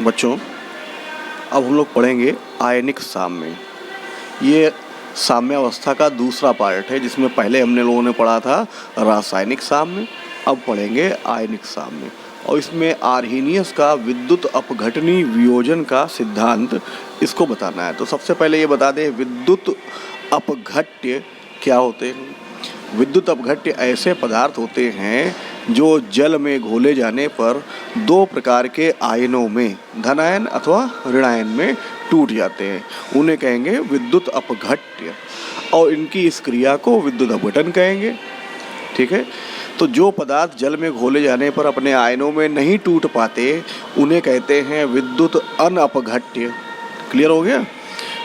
बच्चों, अब हम लोग पढ़ेंगे आयनिक साम्य। ये साम्यावस्था का दूसरा पार्ट है, जिसमें पहले हमने लोगों ने पढ़ा था रासायनिक साम्य। अब पढ़ेंगे आयनिक साम्य, और इसमें आर्हीनियस का विद्युत अपघटनी वियोजन का सिद्धांत इसको बताना है। तो सबसे पहले ये बता दें, विद्युत अपघट्य क्या होते हैं। विद्युत अपघट्य ऐसे पदार्थ होते हैं जो जल में घोले जाने पर दो प्रकार के आयनों में, धनायन अथवा ऋणायन में टूट जाते हैं। उन्हें कहेंगे विद्युत अपघट्य, और इनकी इस क्रिया को विद्युत अपघटन कहेंगे। ठीक है, तो जो पदार्थ जल में घोले जाने पर अपने आयनों में नहीं टूट पाते, उन्हें कहते हैं विद्युत अनअपघट्य। क्लियर हो गया।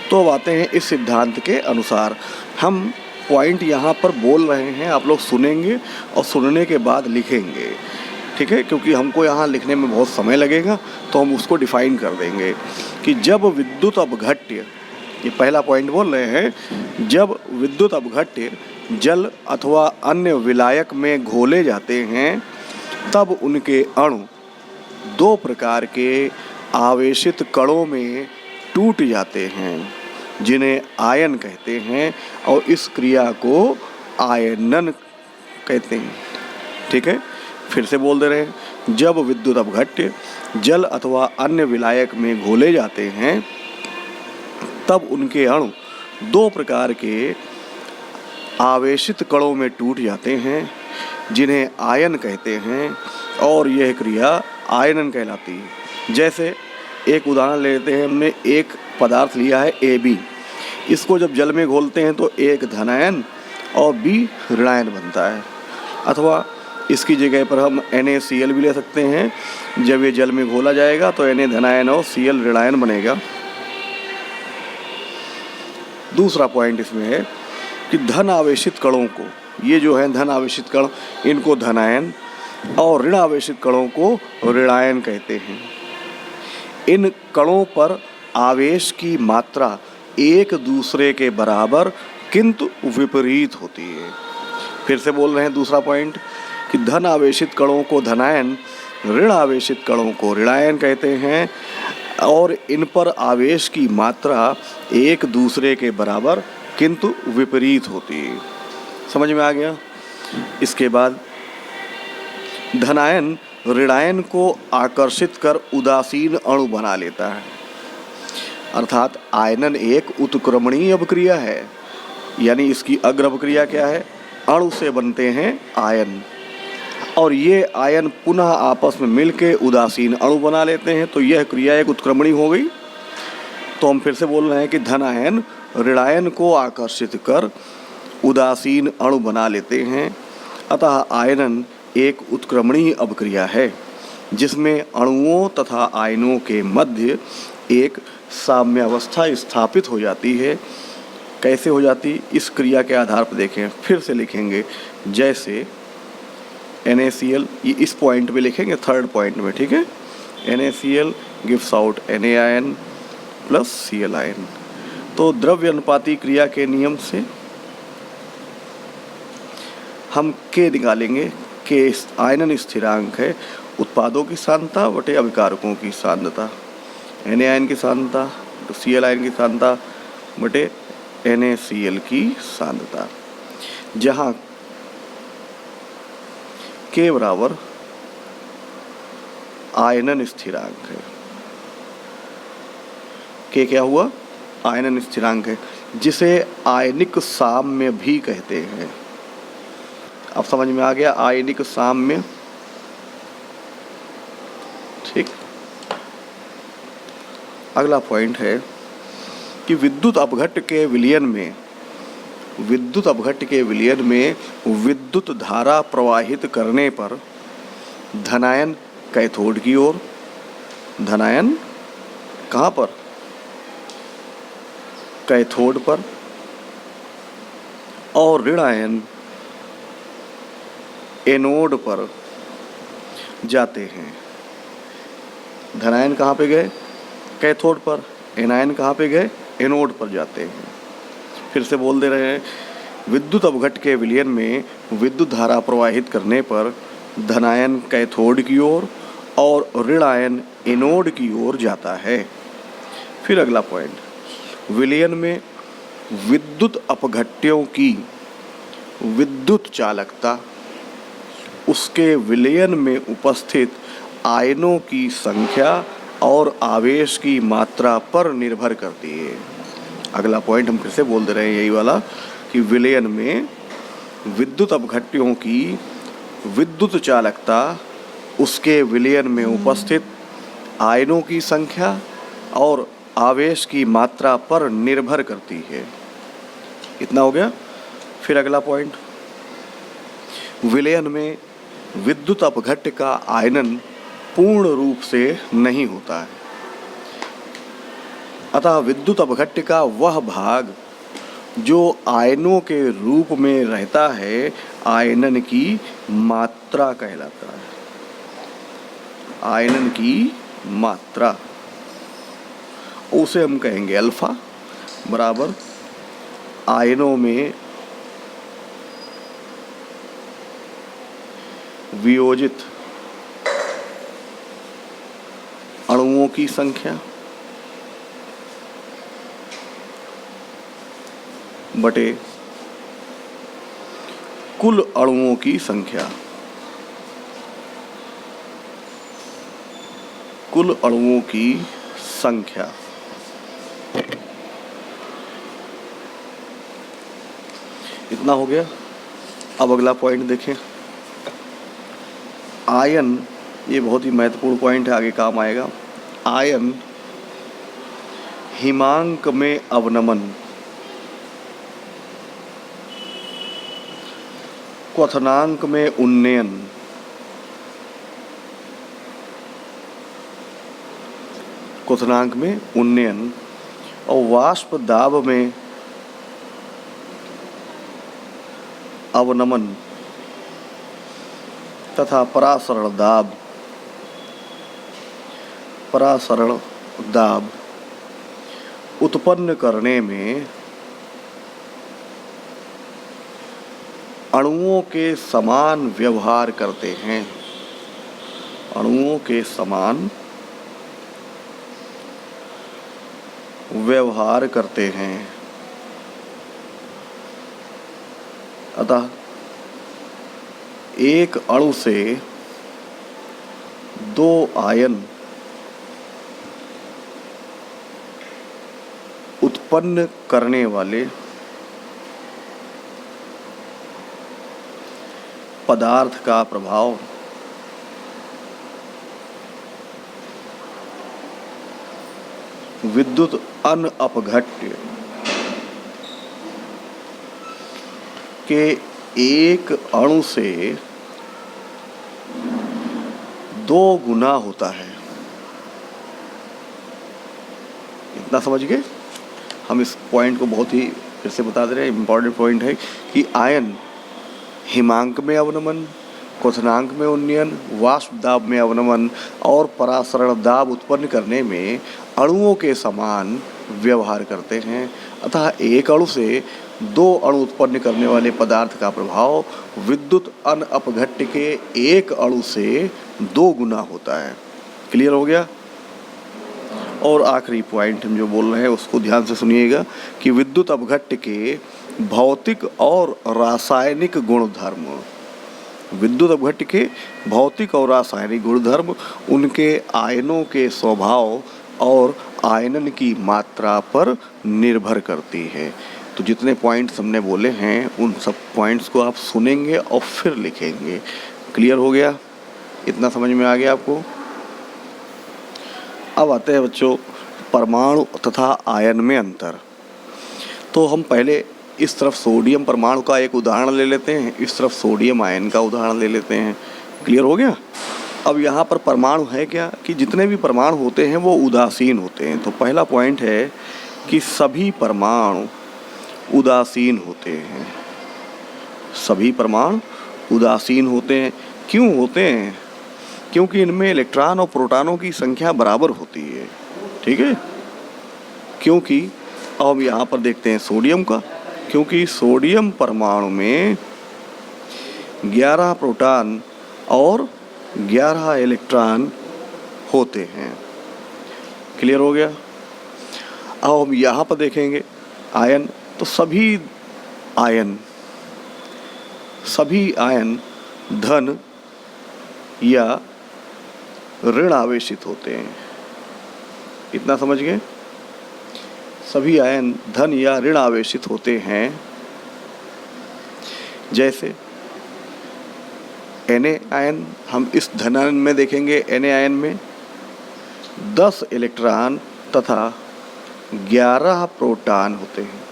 तो अब आते हैं इस सिद्धांत के अनुसार। हम पॉइंट यहाँ पर बोल रहे हैं, आप लोग सुनेंगे और सुनने के बाद लिखेंगे। ठीक है, क्योंकि हमको यहाँ लिखने में बहुत समय लगेगा, तो हम उसको डिफाइन कर देंगे कि जब विद्युत अपघट्य, ये पहला पॉइंट बोल रहे हैं, जब विद्युत अपघट्य जल अथवा अन्य विलायक में घोले जाते हैं, तब उनके अणु दो प्रकार के आवेशित कणों में टूट जाते हैं, जिन्हें आयन कहते हैं, और इस क्रिया को आयनन कहते हैं। ठीक है, फिर से बोल दे रहे हैं, जब विद्युत अपघट्य जल अथवा अन्य विलायक में घोले जाते हैं, तब उनके अणु दो प्रकार के आवेशित कणों में टूट जाते हैं, जिन्हें आयन कहते हैं, और यह क्रिया आयनन कहलाती है। जैसे एक उदाहरण लेते हैं, हमने एक पदार्थ लिया है AB। इसको जब जल में घोलते हैं तो एक धनायन और B ऋणायन बनता है, अथवा इसकी जगह पर हम NaCl भी ले सकते हैं। जब ये जल में घोला जाएगा तो Na धनायन और Cl ऋणायन बनेगा। दूसरा पॉइंट इसमें है कि धन आवेशित कणों को, ये जो है धन आवेशित कण, इनको धनायन और ऋण आवेशित कणों को ऋणायन कहते हैं। इन कणों पर आवेश की मात्रा एक दूसरे के बराबर किंतु विपरीत होती है। फिर से बोल रहे हैं दूसरा पॉइंट कि धन आवेशित कणों को धनायन, ऋण आवेशित कणों को ऋणायन कहते हैं, और इन पर आवेश की मात्रा एक दूसरे के बराबर किंतु विपरीत होती है। समझ में आ गया। इसके बाद धनायन ऋणायन को आकर्षित कर उदासीन अणु बना लेता है, अर्थात आयनन एक उत्क्रमणीय अभिक्रिया है। यानी इसकी अग्र अभिक्रिया क्या है, अणु से बनते हैं आयन, और ये आयन पुनः आपस में मिलके उदासीन अणु बना लेते हैं, तो यह क्रिया एक उत्क्रमणी हो गई। तो हम फिर से बोल रहे हैं कि धनायन ऋणायन को आकर्षित कर उदासीन अणु बना लेते हैं, अतः आयनन एक उत्क्रमणीय अभिक्रिया है, जिसमें अणुओं तथा आयनों के मध्य एक साम्यावस्था स्थापित हो जाती है। कैसे हो जाती, इस क्रिया के आधार पर देखें। फिर से लिखेंगे, जैसे NaCl, ये इस पॉइंट पे लिखेंगे, थर्ड पॉइंट में। ठीक है, NaCl gives out Na ion plus Cl ion. तो द्रव्य अनुपाती क्रिया के नियम से हम K निकालेंगे। K आयनन स्थिरांक है, उत्पादों की सांद्रता बटे अभिकारकों की सांद्रता, Na आयन की सांद्रता तो Cl आयन की सांद्रता बटे NaCl की सांद्रता, जहाँ K बराबर आयनन स्थिरांक है। K क्या हुआ, आयनन स्थिरांक है, जिसे आयनिक साम्य भी कहते हैं। अब समझ में आ गया आयनिक साम्य। ठीक, अगला पॉइंट है कि विद्युत अपघट्य के विलयन में विद्युत धारा प्रवाहित करने पर धनायन कैथोड की ओर, धनायन कहाँ पर, कैथोड पर, और ऋणायन एनोड पर जाते हैं। धनायन कहाँ पे गए, कैथोड पर, एनायन कहाँ पे गए, एनोड पर जाते हैं। फिर से बोल दे रहे हैं, विद्युत अपघट्य के विलयन में विद्युत धारा प्रवाहित करने पर धनायन कैथोड की ओर और ऋणायन एनोड की ओर जाता है। फिर अगला पॉइंट, विलयन में विद्युत अपघट्यों की विद्युत चालकता उसके विलयन में उपस्थित आयनों की संख्या और आवेश की मात्रा पर निर्भर करती है। अगला पॉइंट हम फिर से बोल दे रहे हैं यही वाला कि विलयन में विद्युत अपघट्यों की विद्युत चालकता उसके विलयन में उपस्थित आयनों की संख्या और आवेश की मात्रा पर निर्भर करती है। इतना हो गया। फिर अगला पॉइंट, विलयन में विद्युत अपघट्य का आयनन पूर्ण रूप से नहीं होता है, अतः विद्युत अपघट्य का वह भाग जो आयनों के रूप में रहता है आयनन की मात्रा कहलाता है। आयनन की मात्रा उसे हम कहेंगे अल्फा बराबर आयनों में वियोजित अणुओं की संख्या बटे कुल अणुओं की संख्या। कुल अणुओं की संख्या। इतना हो गया। अब अगला पॉइंट देखें, आयन, ये बहुत ही महत्वपूर्ण पॉइंट है, आगे काम आएगा। आयन हिमांक में अवनमन, क्वथनांक में उन्नयन, क्वथनांक में उन्नयन और वाष्प दाब में अवनमन तथा परासरण दाब उत्पन्न करने में अणुओं के समान व्यवहार करते हैं। अणुओं के समान व्यवहार करते हैं। अतः एक अणु से दो आयन उत्पन्न करने वाले पदार्थ का प्रभाव विद्युत अनअपघट्य के एक अणु से 2 गुना होता है। इतना समझ गए। हम इस पॉइंट को बहुत ही फिर से बता दे रहे हैं, इम्पॉर्टेंट पॉइंट है कि आयन हिमांक में अवनमन, क्वथनांक में उन्नयन, वाष्प दाब में अवनमन और परासरण दाब उत्पन्न करने में अणुओं के समान व्यवहार करते हैं। अतः एक अणु से 2 अणु उत्पन्न करने वाले पदार्थ का प्रभाव विद्युत अनअपघट्य के एक अणु से 2 गुना होता है। क्लियर हो गया। और आखिरी पॉइंट हम जो बोल रहे हैं उसको ध्यान से सुनिएगा कि विद्युत अपघट्य के भौतिक और रासायनिक गुणधर्म, विद्युत अपघट्य के भौतिक और रासायनिक गुणधर्म उनके आयनों के स्वभाव और आयनन की मात्रा पर निर्भर करती है। तो जितने पॉइंट्स हमने बोले हैं उन सब पॉइंट्स को आप सुनेंगे और फिर लिखेंगे। क्लियर हो गया। इतना समझ में आ गया आपको। अब आते हैं बच्चों परमाणु तथा आयन में अंतर। तो हम पहले इस तरफ सोडियम परमाणु का एक उदाहरण ले लेते हैं, इस तरफ सोडियम आयन का उदाहरण ले लेते हैं। क्लियर हो गया। अब यहाँ पर परमाणु है क्या कि जितने भी परमाणु होते हैं वो उदासीन होते हैं। तो पहला पॉइंट है कि सभी परमाणु उदासीन होते हैं। सभी परमाणु उदासीन होते हैं। क्यों होते हैं? क्योंकि इनमें इलेक्ट्रॉन और प्रोटॉनों की संख्या बराबर होती है। ठीक है। क्योंकि अब हम यहाँ पर देखते हैं सोडियम का, क्योंकि सोडियम परमाणु में 11 प्रोटॉन और 11 इलेक्ट्रॉन होते हैं। क्लियर हो गया? अब हम यहाँ पर देखेंगे आयन, तो सभी आयन धन या ऋण आवेशित होते हैं। इतना समझ गए? सभी आयन धन या ऋण आवेशित होते हैं। जैसे Na आयन, हम इस धन आयन में देखेंगे Na आयन में 10 इलेक्ट्रॉन तथा 11 प्रोटॉन होते हैं।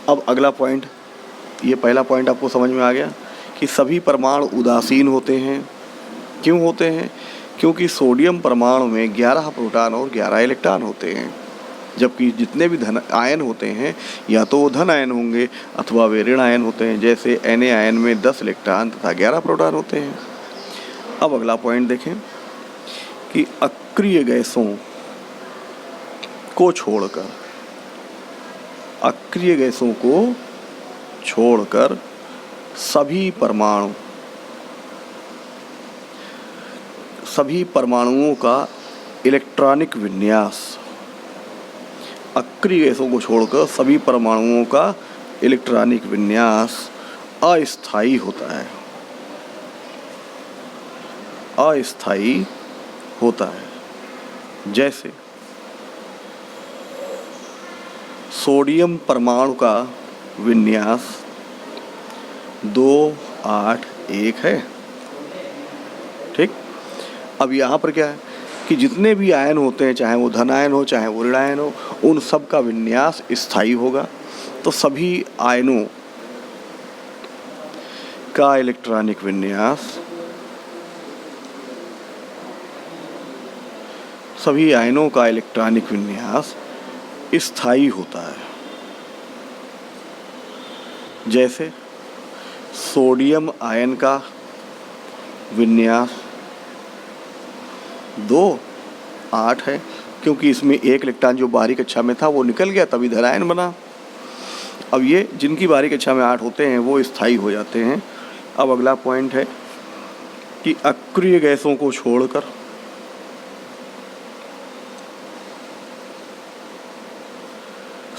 अब अगला पॉइंट, ये पहला पॉइंट आपको समझ में आ गया कि सभी परमाणु उदासीन होते हैं। क्यों होते हैं? क्योंकि सोडियम परमाणु में 11 प्रोटॉन और 11 इलेक्ट्रॉन होते हैं, जबकि जितने भी धन आयन होते हैं या तो वो धन आयन होंगे अथवा वे ऋण आयन होते हैं। जैसे Na आयन में 10 इलेक्ट्रॉन तथा 11 प्रोटॉन होते हैं। अब अगला पॉइंट देखें कि अक्रिय गैसों को छोड़कर सभी परमाणुओं का इलेक्ट्रॉनिक विन्यास, अक्रिय गैसों को छोड़कर सभी परमाणुओं का इलेक्ट्रॉनिक विन्यास अस्थायी होता है। जैसे सोडियम परमाणु का विन्यास 281 है। ठीक। अब यहाँ पर क्या है कि जितने भी आयन होते हैं, चाहे वो धन आयन हो चाहे वो ऋण आयन हो, उन सब का विन्यास स्थायी होगा। तो सभी आयनों का इलेक्ट्रॉनिक विन्यास स्थायी होता है। जैसे सोडियम आयन का विन्यास 2-8 है, क्योंकि इसमें एक इलेक्ट्रॉन जो बाहरी कक्षा में था वो निकल गया, तभी धन आयन बना। अब ये जिनकी बाहरी कक्षा में 8 होते हैं वो स्थायी हो जाते हैं। अब अगला पॉइंट है कि अक्रिय गैसों को छोड़कर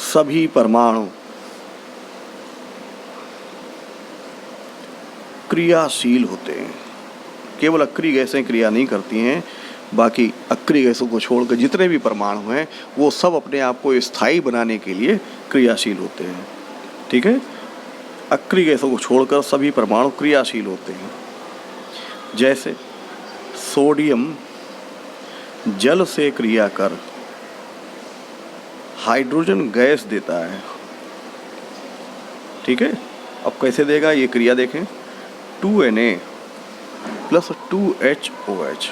सभी परमाणु क्रियाशील होते हैं। केवल अक्रिय गैसें क्रिया नहीं करती हैं, बाकी अक्रिय गैसों को छोड़कर जितने भी परमाणु हैं वो सब अपने आप को स्थायी बनाने के लिए क्रियाशील होते हैं। ठीक है? अक्रिय गैसों को छोड़कर सभी परमाणु क्रियाशील होते हैं। जैसे सोडियम जल से क्रिया कर हाइड्रोजन गैस देता है। ठीक है? अब कैसे देगा ये क्रिया देखें। 2Na प्लस 2HOH,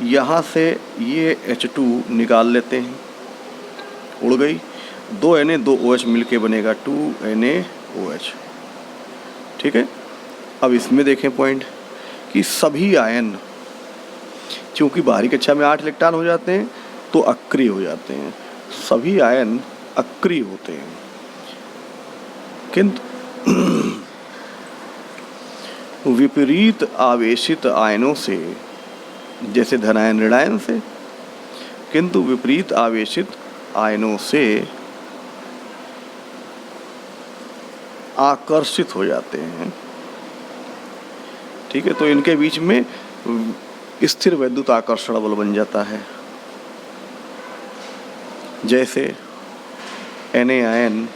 यहाँ से ये H2 निकाल लेते हैं, उड़ गई। 2Na 2OH मिलके बनेगा 2NaOH। ठीक है? अब इसमें देखें पॉइंट कि सभी आयन, क्योंकि बाहरी कक्षा में 8 इलेक्ट्रॉन हो जाते हैं तो अक्रिय हो जाते हैं। सभी आयन अक्रिय होते हैं, किंतु विपरीत आवेशित आयनों से, जैसे धनायन ऋणायन से, किंतु विपरीत आवेशित आयनों से आकर्षित हो जाते हैं। ठीक है? तो इनके बीच में स्थिर वैद्युत आकर्षण बल बन जाता है। जैसे Na आयन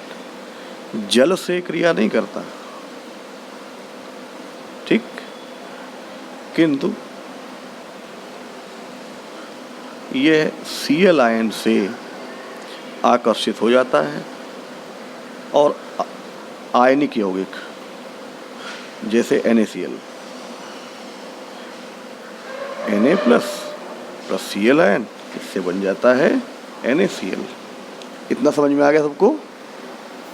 जल से क्रिया नहीं करता, ठीक, किंतु यह Cl आयन से आकर्षित हो जाता है और आयनिक यौगिक जैसे NaCl, Na plus Cl ion, इससे बन जाता है NaCl। इतना समझ में आ गया सबको?